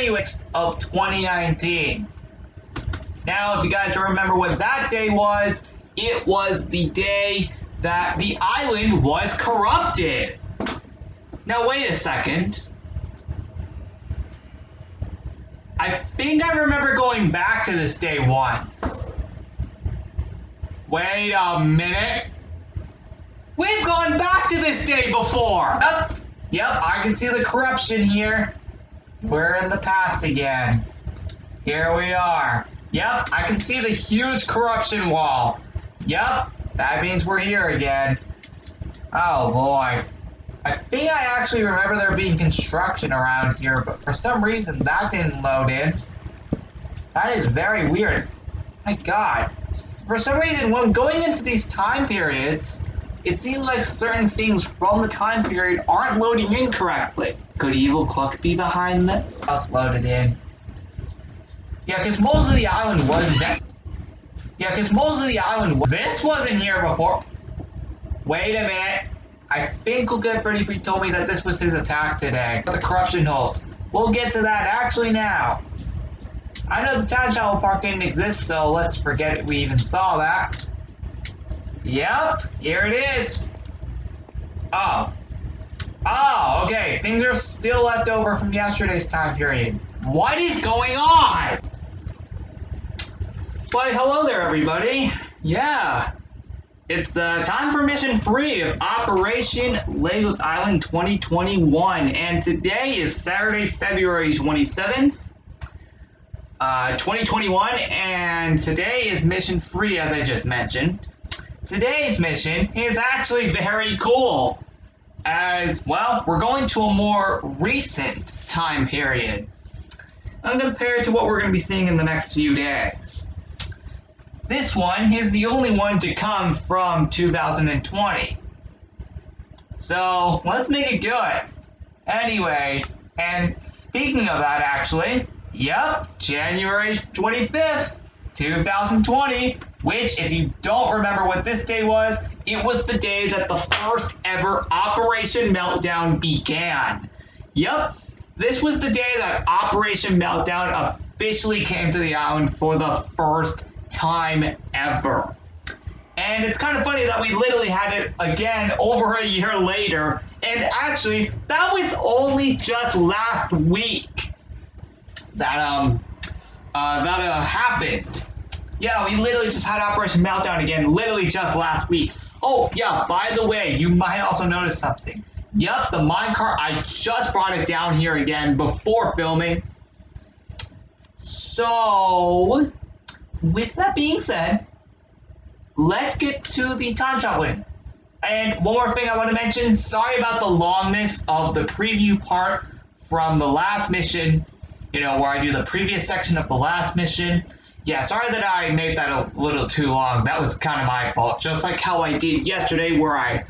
26th of 2019. Now, if you guys remember what that day was, it was the day that the island was corrupted. Now, wait a second. I think I remember going back to this day once. Wait a minute. We've gone back to this day before! Yep, I can see the corruption here. We're in the past again. Here we are. Yep, I can see the huge corruption wall. Yep, that means we're here again. Oh boy. I think I actually remember there being construction around here, but for some reason that didn't load in. That is very weird. My god. For some reason, when going into these time periods, it seems like certain things from the time period aren't loading in correctly. Could Evil Cluck be behind this? Just loaded in. Yeah, because most of the island was dead. This wasn't here before. Wait a minute. I think We'll Get Freddy Free told me that this was his attack today. The corruption holes. We'll get to that actually now. I know the time travel park didn't exist, so let's forget it we even saw that. Yep, here it is. Oh, okay. Things are still left over from yesterday's time period. What is going on? Why, hello there, everybody. Yeah. It's time for Mission 3 of Operation Legos Island 2021. And today is Saturday, February 27th, 2021. And today is Mission 3, as I just mentioned. Today's mission is actually very cool, as, well, we're going to a more recent time period, compared to what we're going to be seeing in the next few days. This one is the only one to come from 2020. So, let's make it good. Anyway, and speaking of that actually, yep, January 25th, 2020, which, if you don't remember what this day was, it was the day that the first ever Operation Meltdown began. Yep, this was the day that Operation Meltdown officially came to the island for the first time ever. And it's kind of funny that we literally had it again over a year later, and actually, that was only just last week that happened. Yeah, we literally just had Operation Meltdown again, literally just last week. Oh, yeah, by the way, you might also notice something. Yep, the minecart, I just brought it down here again before filming. So, with that being said, let's get to the time traveling. And one more thing I want to mention, sorry about the longness of the preview part from the last mission, where I do the previous section of the last mission. Yeah, sorry that I made that a little too long. That was kind of my fault. Just like how I did yesterday where I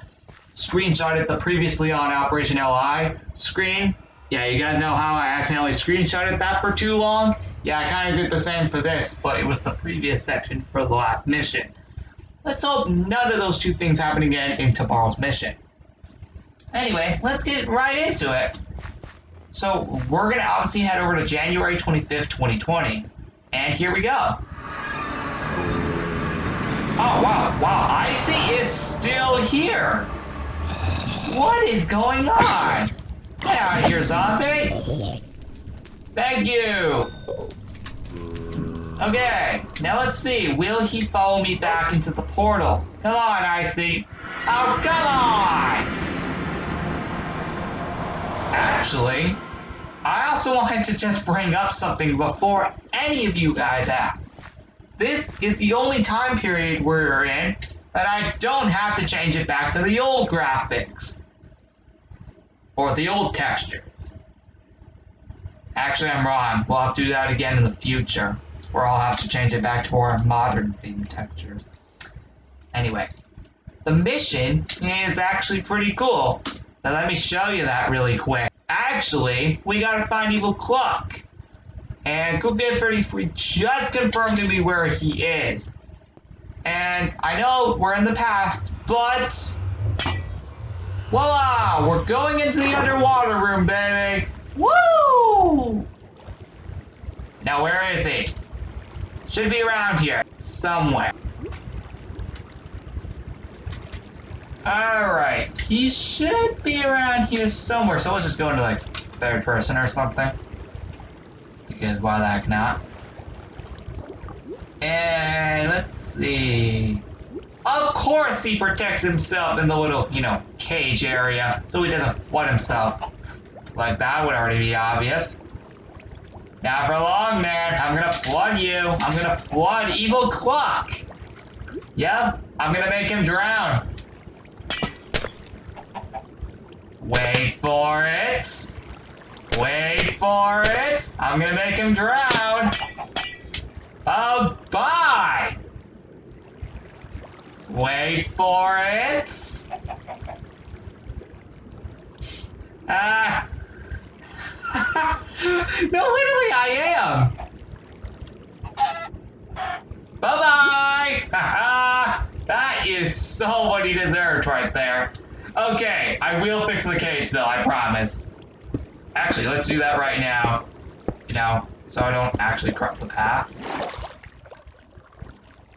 screenshotted the previously on Operation LI screen. Yeah, you guys know how I accidentally screenshotted that for too long? Yeah, I kind of did the same for this, but it was the previous section for the last mission. Let's hope none of those two things happen again in tomorrow's mission. Anyway, let's get right into it. So, we're going to obviously head over to January 25th, 2020. And here we go. Oh, wow, Icy is still here. What is going on? Get out of here, zombie. Thank you. Okay, now let's see. Will he follow me back into the portal? Come on, Icy. Oh, come on! Actually, I also wanted to just bring up something before any of you guys ask. This is the only time period we're in that I don't have to change it back to the old graphics. Or the old textures. Actually, I'm wrong. We'll have to do that again in the future, where I'll have to change it back to our modern themed textures. Anyway, the mission is actually pretty cool. Now let me show you that really quick. Actually, we gotta find Evil Cluck. And Go Get Freddy Free just confirmed to me where he is. And I know we're in the past, but voila! We're going into the underwater room, baby! Woo! Now where is he? Should be around here. Somewhere. Alright. He should be around here somewhere. So let's just go into like third person or something. Because why the heck not? And let's see. Of course he protects himself in the little, cage area. So he doesn't flood himself. Like that would already be obvious. Not for long, man. I'm gonna flood you. I'm gonna flood Evil Clock. Yep, I'm gonna make him drown. Wait for it. Wait for it. I'm gonna make him drown. Oh, bye. Wait for it. No, literally, I am. Bye-bye. That is so what he deserved right there. Okay, I will fix the cage though, I promise. Actually, let's do that right now. So I don't actually corrupt the pass.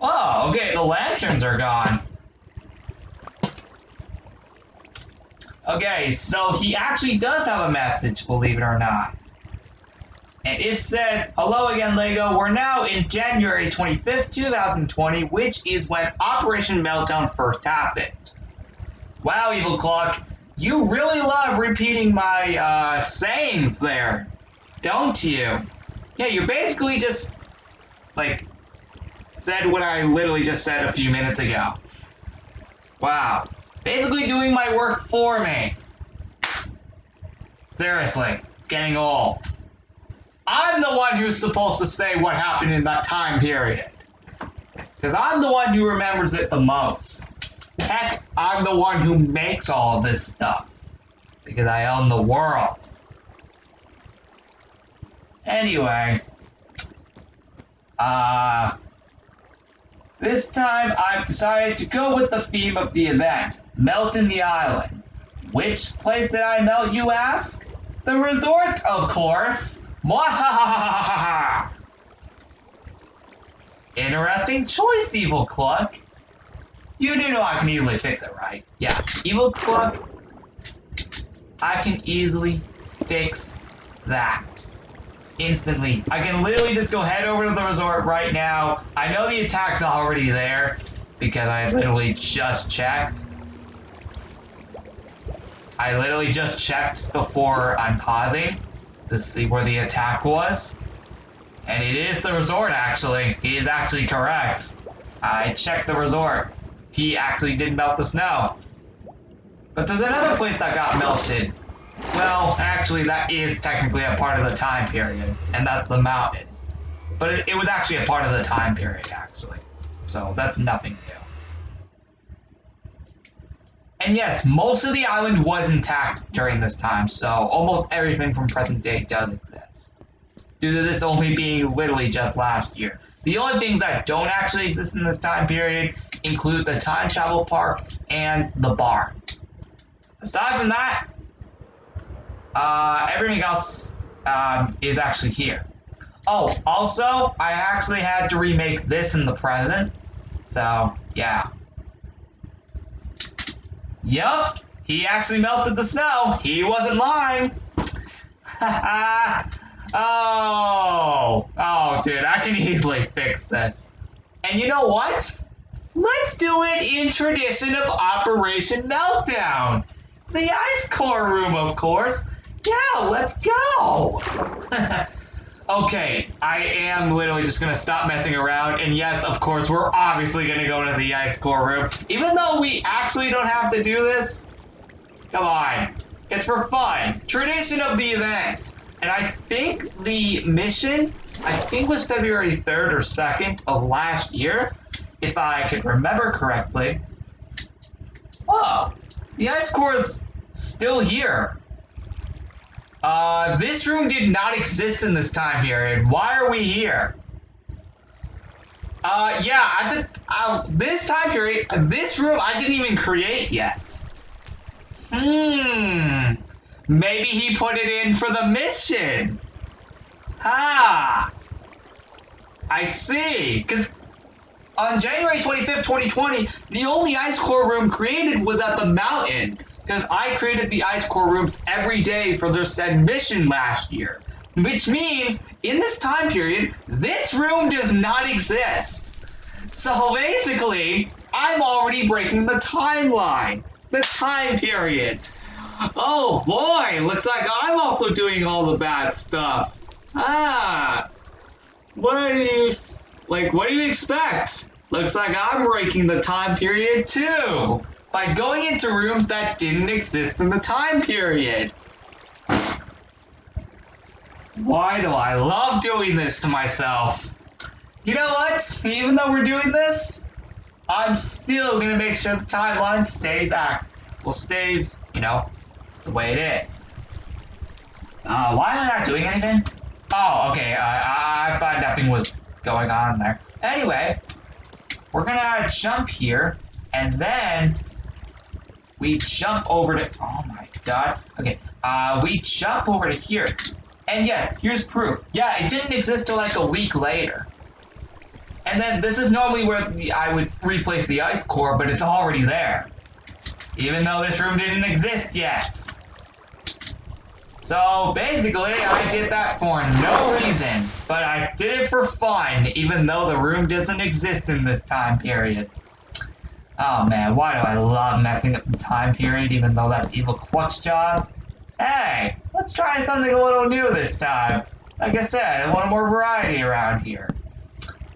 Oh, okay, the lanterns are gone. Okay, so he actually does have a message, believe it or not. And it says, "Hello again, Lego. We're now in January 25th, 2020, which is when Operation Meltdown first happened." Wow, Evil Clock, you really love repeating my sayings there, don't you? Yeah, you basically just, said what I literally just said a few minutes ago. Wow. Basically doing my work for me. Seriously, it's getting old. I'm the one who's supposed to say what happened in that time period. Because I'm the one who remembers it the most. Heck, I'm the one who makes all of this stuff. Because I own the world. Anyway. This time I've decided to go with the theme of the event, Melt in the Island. Which place did I melt, you ask? The resort, of course. Mwahahaha! Interesting choice, Evil Cluck. You do know I can easily fix it, right? Yeah, Evil Cluck, I can easily fix that. Instantly. I can literally just go head over to the resort right now. I know the attack's already there because I literally just checked. I literally just checked before I'm pausing to see where the attack was. And it is the resort, actually. He is actually correct. I checked the resort. He actually did melt the snow. But there's another place that got melted. Well, actually, that is technically a part of the time period, and that's the mountain. But it was actually a part of the time period, actually. So that's nothing new. And yes, most of the island was intact during this time, so almost everything from present day does exist. Due to this only being literally just last year. The only things that don't actually exist in this time period include the time travel park and the barn. Aside from that, everything else is actually here. Oh, also, I actually had to remake this in the present. So, yeah. Yup, he actually melted the snow. He wasn't lying. Oh, dude, I can easily fix this. And you know what? Let's do it in tradition of Operation Meltdown. The ice core room, of course. Yeah, let's go! Okay, I am literally just gonna stop messing around, and yes, of course, we're obviously gonna go to the ice core room. Even though we actually don't have to do this, come on. It's for fun. Tradition of the event. And I think the mission, was February 3rd or 2nd of last year, if I could remember correctly. Oh, the ice core is still here. This room did not exist in this time period. Why are we here? Yeah, this time period, this room I didn't even create yet. Maybe he put it in for the mission. Ha! I see. Because on January 25th, 2020, the only ice core room created was at the mountain. Because I created the ice core rooms every day for their said mission last year. Which means, in this time period, this room does not exist. So basically, I'm already breaking the timeline. The time period. Oh boy, looks like I'm also doing all the bad stuff. What do you, what do you expect? Looks like I'm breaking the time period too, by going into rooms that didn't exist in the time period. Why do I love doing this to myself? You know what? Even though we're doing this, I'm still gonna make sure the timeline stays stays, the way it is. Why am I not doing anything? Oh, okay, I thought nothing was going on there. Anyway, we're gonna jump here, and then we jump over to, oh my god, okay, we jump over to here. And yes, here's proof. Yeah, it didn't exist till like a week later. And then this is normally where I would replace the ice core, but it's already there. Even though this room didn't exist yet. So basically, I did that for no reason, but I did it for fun, even though the room doesn't exist in this time period. Oh man, why do I love messing up the time period, even though that's Evil Cluck's job? Hey, let's try something a little new this time. Like I said, I want more variety around here.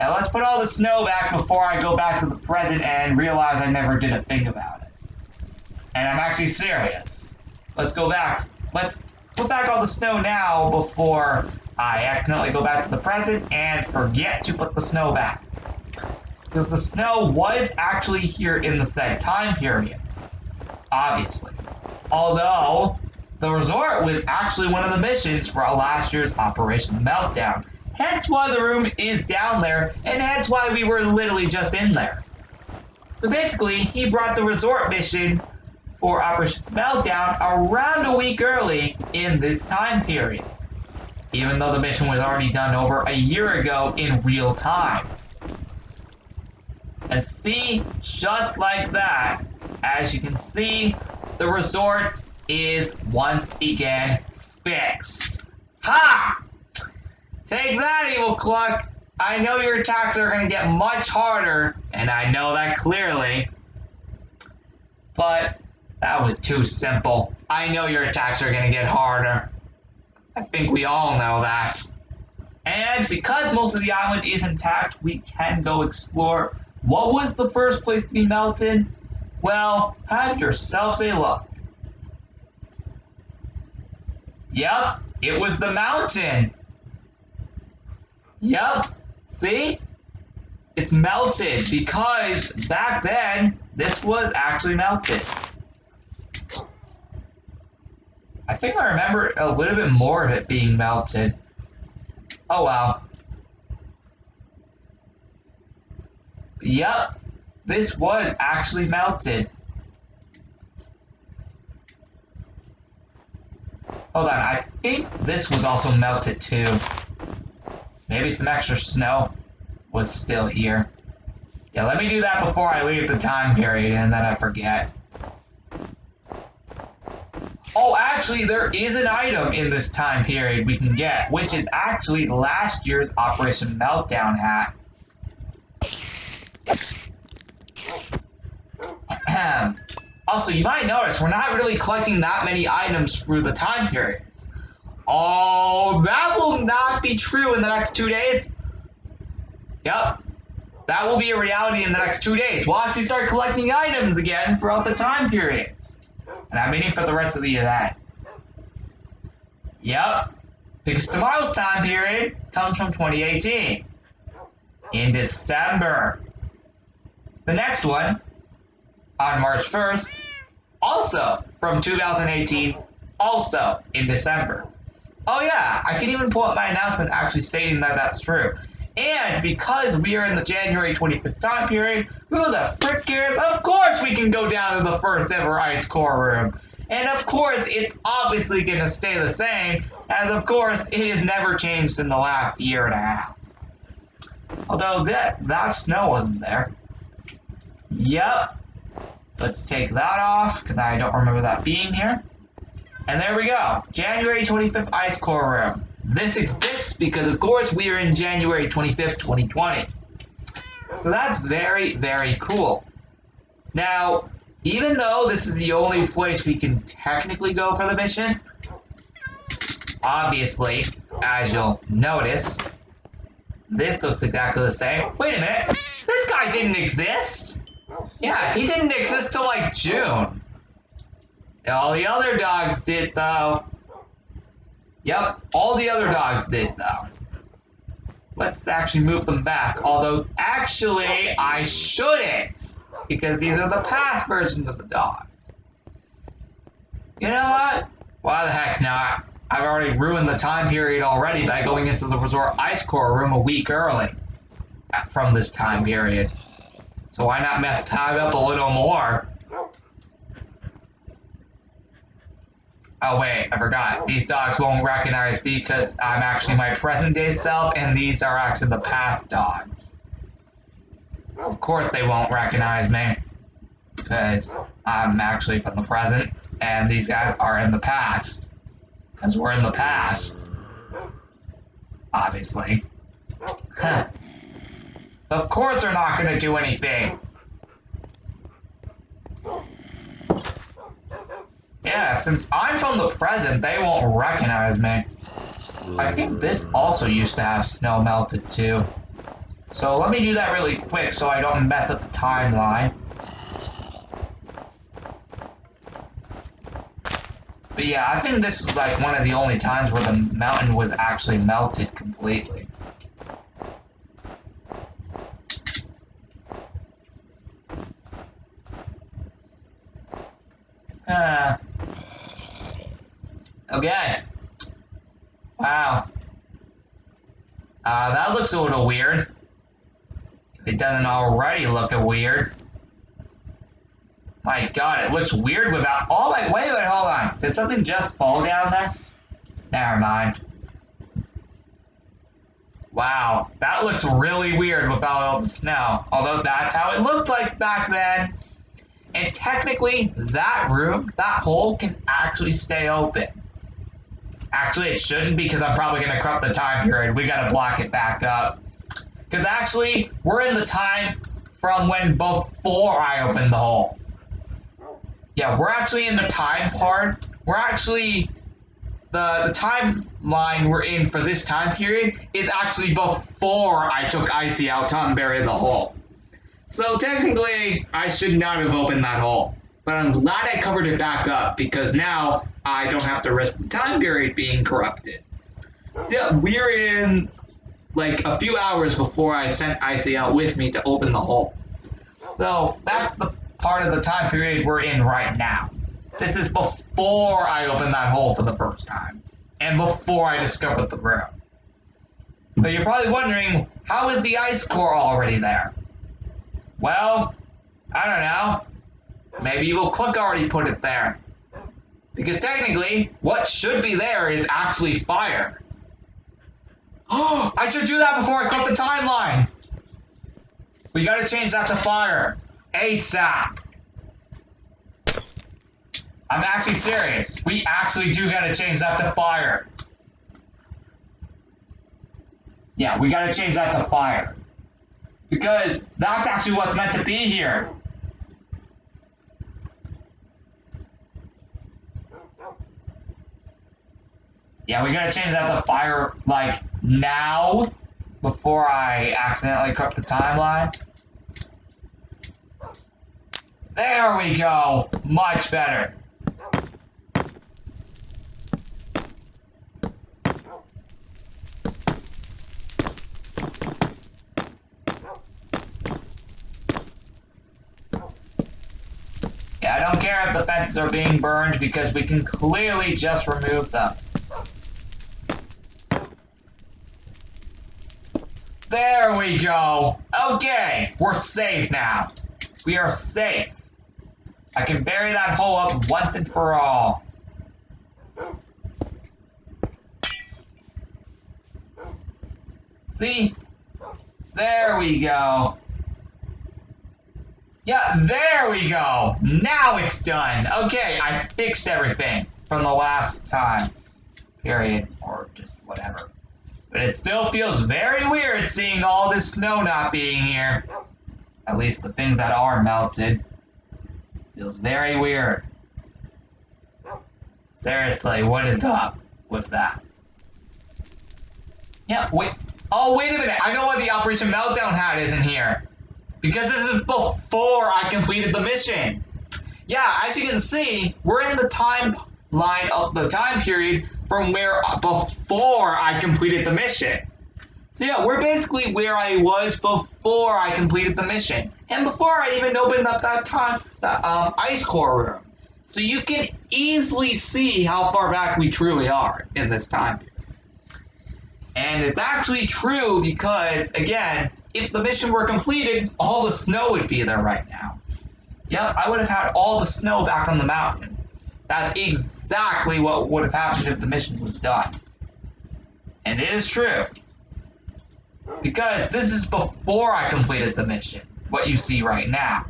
Now let's put all the snow back before I go back to the present and realize I never did a thing about it. And I'm actually serious. Let's go back. Let's put back all the snow now before I accidentally go back to the present and forget to put the snow back. Because the snow was actually here in the said time period. Obviously. Although, the resort was actually one of the missions for last year's Operation Meltdown. Hence why the room is down there, and hence why we were literally just in there. So basically, he brought the resort mission for Operation Meltdown around a week early in this time period. Even though the mission was already done over a year ago in real time. And see, just like that, as you can see, the resort is once again fixed. Ha! Take that, Evil Cluck! I know your attacks are going to get much harder, and I know that clearly. But that was too simple. I know your attacks are going to get harder. I think we all know that. And because most of the island is intact, we can go explore. What was the first place to be melted? Well, have yourselves a look. Yep, it was the mountain. Yep, see? It's melted because back then, this was actually melted. I think I remember a little bit more of it being melted. Oh wow. Yep, this was actually melted. Hold on, I think this was also melted too. Maybe some extra snow was still here. Yeah, let me do that before I leave the time period and then I forget. Oh, actually, there is an item in this time period we can get, which is actually last year's Operation Meltdown hat. Also, you might notice we're not really collecting that many items through the time periods. Oh, that will not be true in the next 2 days. Yep, that will be a reality in the next 2 days. We'll actually start collecting items again throughout the time periods. And I'm meaning for the rest of the event. Yep, because tomorrow's time period comes from 2018. In December. The next one, on March 1st, also from 2018, also in December. Oh yeah, I can even pull up my announcement actually stating that that's true. And because we are in the January 25th time period, who the frick cares? Of course we can go down to the first ever ice core room. And of course it's obviously going to stay the same, as of course it has never changed in the last year and a half. Although that snow wasn't there. Yep. Let's take that off, because I don't remember that being here. And there we go. January 25th Ice Core Room. This exists because, of course, we are in January 25th, 2020. So that's very, very cool. Now, even though this is the only place we can technically go for the mission, obviously, as you'll notice, this looks exactly the same. Wait a minute. This guy didn't exist. Yeah, he didn't exist till like June. All the other dogs did, though. Yep, all the other dogs did, though. Let's actually move them back. Although, actually, I shouldn't. Because these are the past versions of the dogs. You know what? Why the heck not? I've already ruined the time period already by going into the resort ice core room a week early from this time period. So why not mess time up a little more? Oh wait, I forgot. These dogs won't recognize me because I'm actually my present day self and these are actually the past dogs. Of course they won't recognize me because I'm actually from the present and these guys are in the past. Because we're in the past. Obviously. So of course they're not going to do anything. Yeah, since I'm from the present, they won't recognize me. I think this also used to have snow melted too. So let me do that really quick so I don't mess up the timeline. But yeah, I think this was like one of the only times where the mountain was actually melted completely. Okay. Wow. That looks a little weird. If it doesn't already look weird. My god, it looks weird without... Oh, wait, hold on. Did something just fall down there? Never mind. Wow, that looks really weird without all the snow. Although that's how it looked like back then. And technically, that room, that hole, can actually stay open. Actually, it shouldn't because I'm probably going to corrupt the time period. We got to block it back up. Because actually, we're in the time from when before I opened the hole. Yeah, we're actually in the time part. We're actually... The timeline we're in for this time period is actually before I took Icy out to unbury the hole. So technically, I should not have opened that hole. But I'm glad I covered it back up because now I don't have to risk the time period being corrupted. So yeah, we're in like a few hours before I sent Icy out with me to open the hole. So that's the part of the time period we're in right now. This is before I opened that hole for the first time. And before I discovered the room. So you're probably wondering, how is the ice core already there? Well, I don't know. Maybe Evil Click already put it there. Because technically, what should be there is actually fire. Oh, I should do that before I cut the timeline. We gotta change that to fire. ASAP. I'm actually serious. We actually do gotta change that to fire. Yeah, we gotta change that to fire. Because that's actually what's meant to be here. Yeah, we gotta change that to fire, like, now, before I accidentally corrupt the timeline. There we go! Much better. Yeah, I don't care if the fences are being burned because we can clearly just remove them. There we go. Okay, we're safe now. We are safe. I can bury that hole up once and for all. See? There we go. Yeah, there we go. Now it's done. Okay, I fixed everything from the last time. Period. Or just whatever. But it still feels very weird seeing all this snow not being here. At least the things that are melted. Feels very weird. Seriously, what is up with that? Yeah, wait. Oh, wait a minute. I know why the Operation Meltdown hat isn't here. Because this is before I completed the mission. Yeah, as you can see, we're in the timeline of the time period from where before I completed the mission. So yeah, we're basically where I was before I completed the mission. And before I even opened up that ice core room. So you can easily see how far back we truly are in this time period. And it's actually true because, again, if the mission were completed, all the snow would be there right now. Yep, I would have had all the snow back on the mountain. That's exactly what would have happened if the mission was done. And it is true. Because this is before I completed the mission, what you see right now.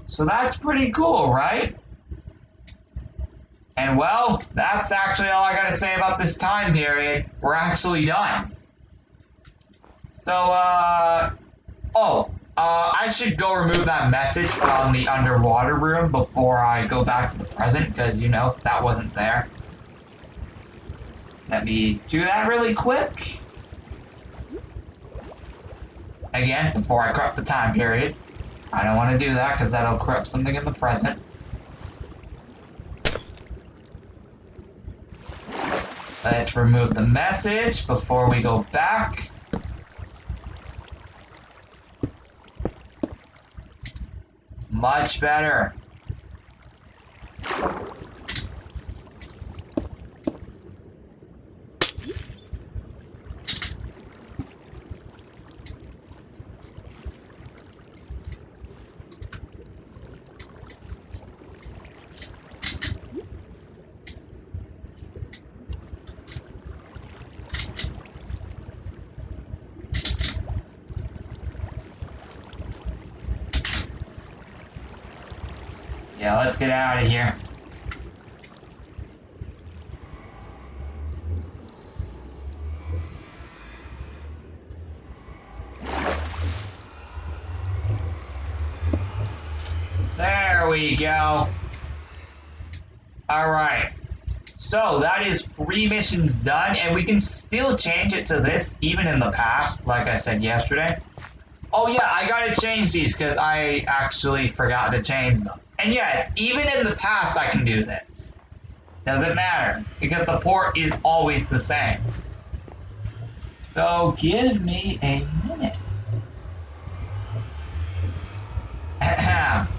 So that's pretty cool, right? And well, that's actually all I gotta say about this time period. We're actually done. So, I should go remove that message from the underwater room before I go back to the present, because, you know, that wasn't there. Let me do that really quick. Again, before I corrupt the time period. I don't want to do that, because that'll corrupt something in the present. Let's remove the message before we go back. Much better. Yeah, let's get out of here. There we go. Alright. So that is 3 missions done, and we can still change it to this, even in the past, like I said yesterday. Oh yeah, I gotta change these, because I actually forgot to change them. And yes, even in the past I can do this. Doesn't matter, because the port is always the same. So give me a minute. Ahem.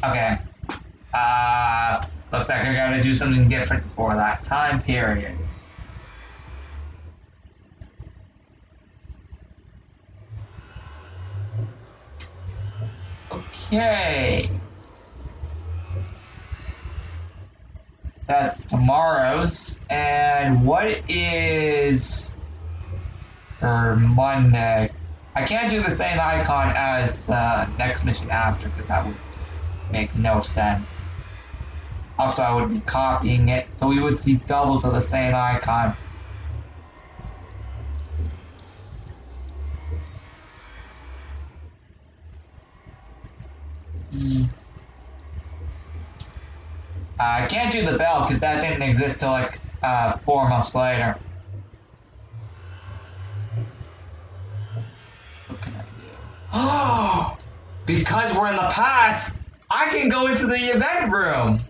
Okay. Looks like I gotta do something different for that time period. Okay. That's tomorrow's. And what is for Monday? I can't do the same icon as the next mission after, because that would make no sense. Also, I would be copying it, so we would see doubles of the same icon. I can't do the bell because that didn't exist till like 4 months later. What can I do? Oh, because we're in the past, I can go into the event room.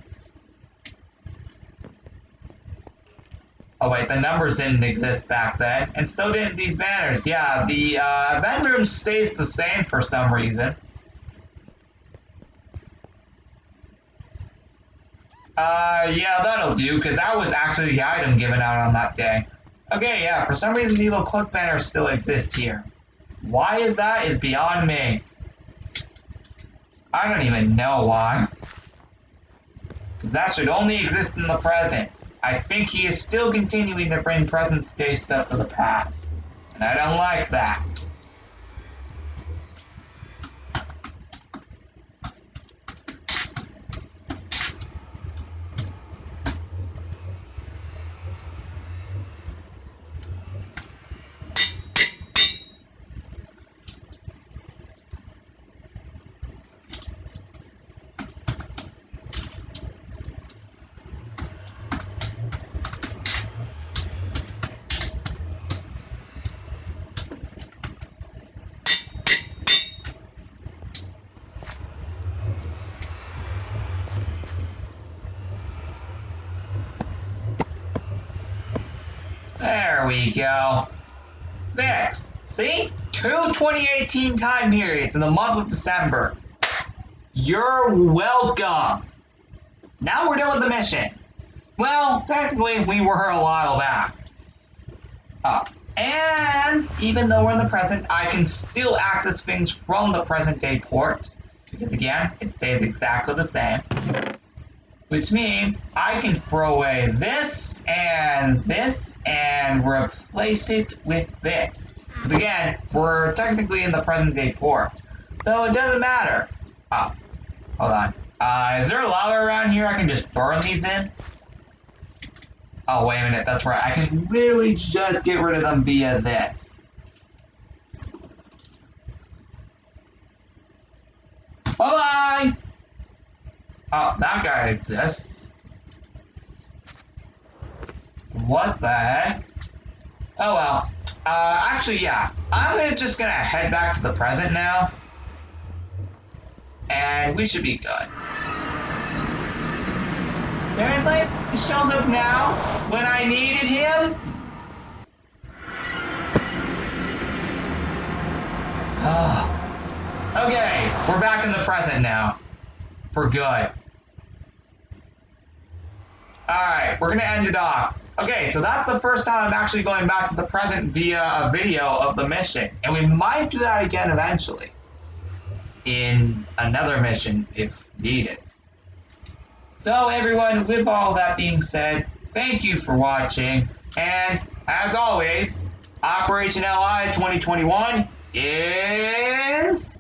Oh wait, the numbers didn't exist back then, and so didn't these banners. Yeah, the event room stays the same for some reason. Yeah, that'll do, because that was actually the item given out on that day. Okay, yeah, for some reason the little click banners still exist here. Why is that is beyond me. I don't even know why. because that should only exist in the present. I think he is still continuing to bring present day stuff to the past, and I don't like that. There we go. Fixed. See? 2018 time periods in the month of December. You're welcome. Now we're done with the mission. Well, technically we were a while back. And even though we're in the present, I can still access things from the present day port. Because again, it stays exactly the same. Which means I can throw away this and replace it with this. But again, we're technically in the present day port. So it doesn't matter. Oh, hold on. Is there lava around here I can just burn these in? Oh, wait a minute, that's right. I can literally just get rid of them via this. Bye-bye! Oh, that guy exists. What the heck? Oh well. Actually, yeah. I'm just gonna head back to the present now. And we should be good. Seriously? He shows up now? When I needed him? Okay, we're back in the present now. For good. Alright, we're gonna end it off. Okay, so that's the first time I'm actually going back to the present via a video of the mission. And we might do that again eventually. In another mission, if needed. So everyone, with all that being said, thank you for watching. And, as always, Operation LI 2021 is...